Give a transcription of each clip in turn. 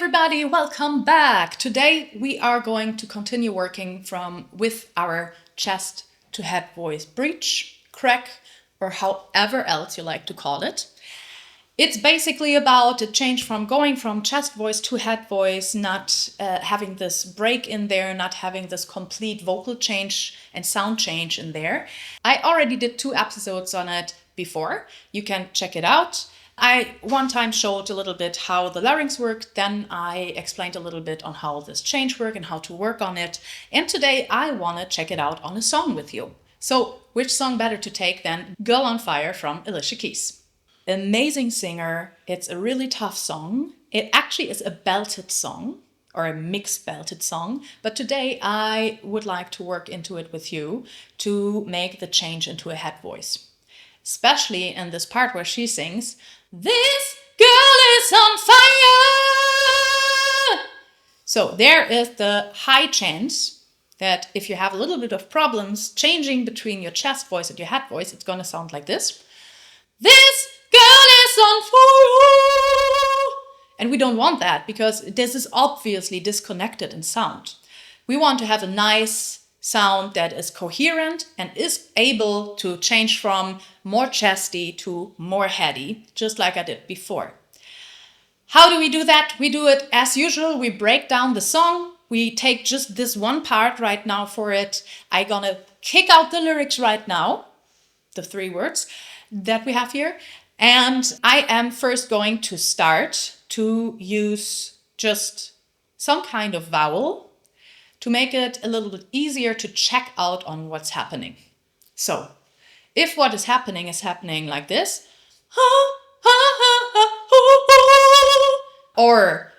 everybody, welcome back. Today we are going to continue working with our chest to head voice breach, crack, or however else you like to call it. It's basically about a change from going from chest voice to head voice, not having this break in there, not having this complete vocal change and sound change in there. I already did 2 episodes on it before. You can check it out. I one time showed a little bit how the larynx worked, then I explained a little bit on how this change works and how to work on it. And today I want to check it out on a song with you. So which song better to take than Girl on Fire from Alicia Keys? Amazing singer. It's a really tough song. It actually is a belted song or a mixed belted song. But today I would like to work into it with you to make the change into a head voice. Especially in this part where she sings, "This girl is on fire." So there is the high chance that if you have a little bit of problems changing between your chest voice and your head voice, it's going to sound like this. "This girl is on fire." And we don't want that because this is obviously disconnected in sound. We want to have a nice sound that is coherent and is able to change from more chesty to more heady, just like I did before. How do we do that? We do it as usual. We break down the song. We take just this one part right now for it. I'm gonna kick out the lyrics right now, the 3 words that we have here. And I am first going to start to use just some kind of vowel to make it a little bit easier to check out on what's happening. So, if what is happening like this, or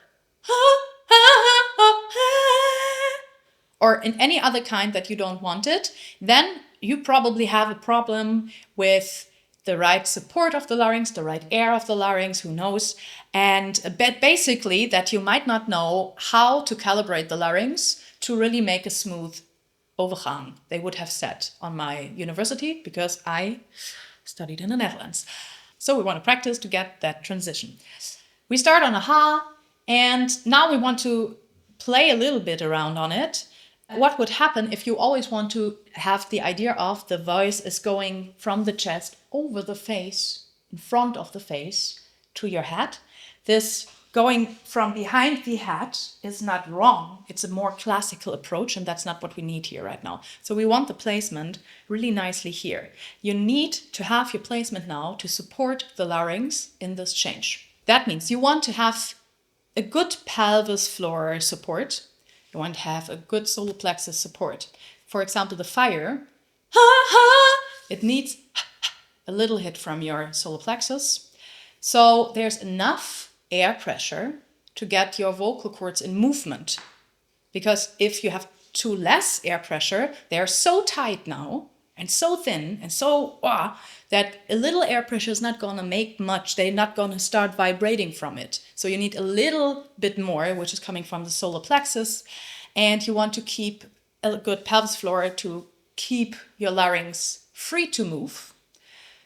in any other kind that you don't want it, then you probably have a problem with the right support of the larynx, the right air of the larynx, who knows, and basically that you might not know how to calibrate the larynx to really make a smooth overgang, they would have said on my university, because I studied in the Netherlands. So we want to practice to get that transition. We start on a ha, and now we want to play a little bit around on it. What would happen if you always want to have the idea of the voice is going from the chest over the face, in front of the face, to your head? This going from behind the head is not wrong. It's a more classical approach, and that's not what we need here right now. So we want the placement really nicely here. You need to have your placement now to support the larynx in this change. That means you want to have a good pelvis floor support. You want to have a good solar plexus support. For example, the fire, it needs a little hit from your solar plexus. So there's enough air pressure to get your vocal cords in movement. Because if you have too less air pressure, they are so tight now and so thin and so that a little air pressure is not going to make much. They're not going to start vibrating from it. So you need a little bit more, which is coming from the solar plexus. And you want to keep a good pelvis floor to keep your larynx free to move.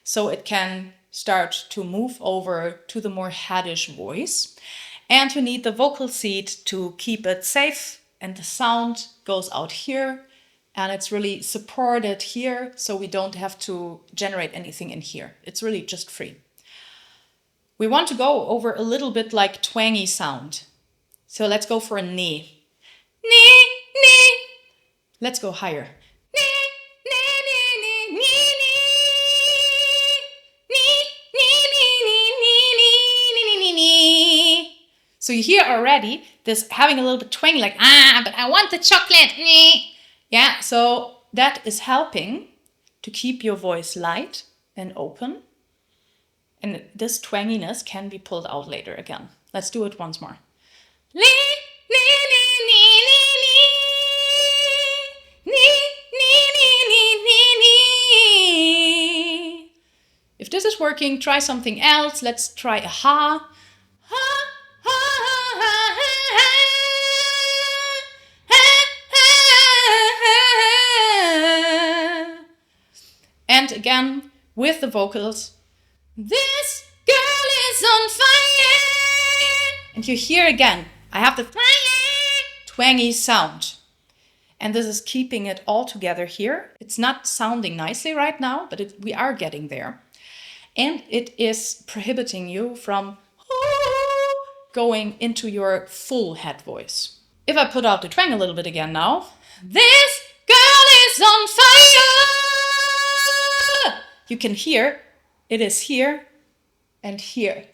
So it can start to move over to the more headish voice. And you need the vocal seat to keep it safe, and the sound goes out here and it's really supported here, so we don't have to generate anything in here. It's really just free. We want to go over a little bit like twangy sound. So let's go for a knee. Knee, knee. Let's go higher. So you hear already this having a little bit twang, like, but I want the chocolate. Yeah, so that is helping to keep your voice light and open. And this twanginess can be pulled out later again. Let's do it once more. If this is working, try something else. Let's try a ha. And again, with the vocals, "This girl is on fire." And you hear again, I have the twangy sound. And this is keeping it all together here. It's not sounding nicely right now, but we are getting there. And it is prohibiting you from going into your full head voice. If I put out the twang a little bit again now, this girl is on fire! You can hear it is here and here.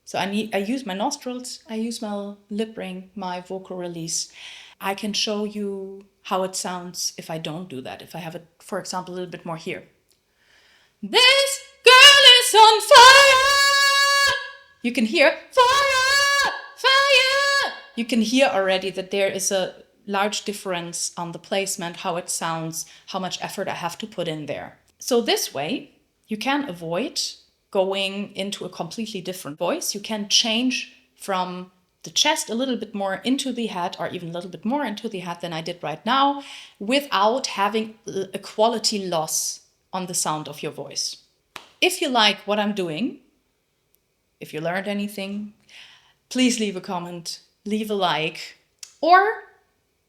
So I use my nostrils, I use my lip ring, my vocal release. I can show you how it sounds if I don't do that. If I have it, for example, a little bit more here. This girl is on fire! You can hear fire, fire! You can hear already that there is a large difference on the placement, how it sounds, how much effort I have to put in there. So this way, you can avoid going into a completely different voice. You can change from the chest a little bit more into the head, or even a little bit more into the head than I did right now, without having a quality loss on the sound of your voice. If you like what I'm doing, if you learned anything, please leave a comment, leave a like, or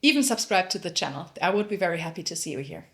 even subscribe to the channel. I would be very happy to see you here.